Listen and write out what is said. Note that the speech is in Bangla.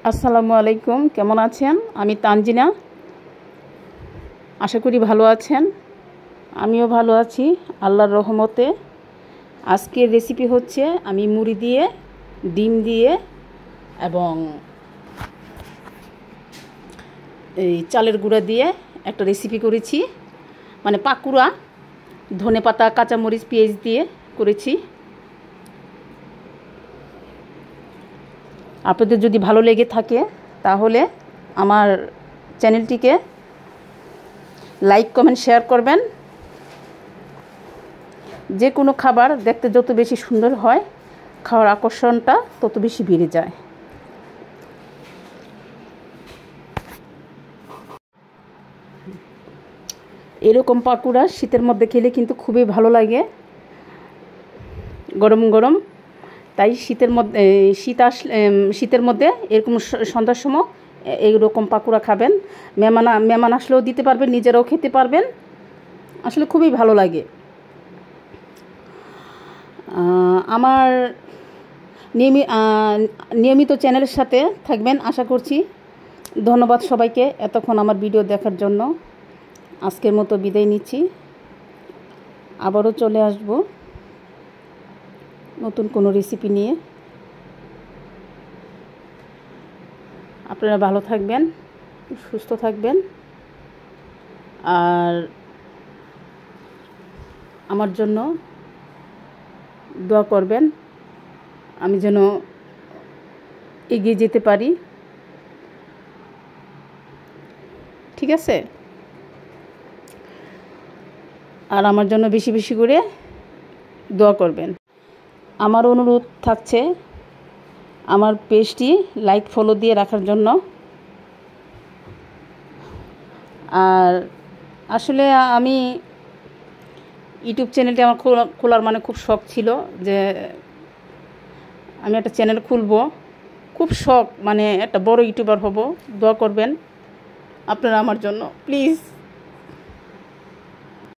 আসসালামু আলাইকুম, কেমন আছেন? আমি তানজিনা, আশা করি ভালো আছেন। আমিও ভালো আছি আল্লাহর রহমতে। আজকের রেসিপি হচ্ছে আমি মুড়ি দিয়ে, ডিম দিয়ে এবং এই চালের গুঁড়া দিয়ে একটা রেসিপি করেছি, মানে পাকুড়া, ধনেপাতা, কাঁচামরিচ, পেঁয়াজ দিয়ে করেছি। আপনাদের যদি ভালো লেগে থাকে তাহলে আমার চ্যানেলটিকে লাইক, কমেন্ট, শেয়ার করবেন। যে কোনো খাবার দেখতে যত বেশি সুন্দর হয়, খাওয়ার আকর্ষণটা তত বেশি বেড়ে যায়। এরকম পাকুড়া শীতের মধ্যে খেলে কিন্তু খুবই ভালো লাগে, গরম গরম। তাই শীতের মধ্যে এরকম সন্ধ্যার সময় এইরকম পাকুড়া খাবেন। মেহমান আসলেও দিতে পারবেন, নিজেরাও খেতে পারবেন। আসলে খুবই ভালো লাগে। আমার নিয়মিত চ্যানেলের সাথে থাকবেন আশা করছি। ধন্যবাদ সবাইকে এতক্ষণ আমার ভিডিও দেখার জন্য। আজকের মতো বিদায় নিচ্ছি, আবারও চলে আসব নতুন কোনো রেসিপি নিয়ে। আপনারা ভালো থাকবেন, সুস্থ থাকবেন, আর আমার জন্য দোয়া করবেন, আমি যেন এগিয়ে যেতে পারি। ঠিক আছে? আর আমার জন্য বেশি বেশি করে দোয়া করবেন। আমার অনুরোধ থাকছে আমার পেজটি লাইক, ফলো দিয়ে রাখার জন্য। আর আসলে আমি ইউটিউব চ্যানেলটি আমার খোলার মানে খুব শখ ছিল যে আমি একটা চ্যানেল খুলব, খুব শখ, মানে একটা বড় ইউটিউবার হব। দোয়া করবেন আপনারা আমার জন্য, প্লিজ।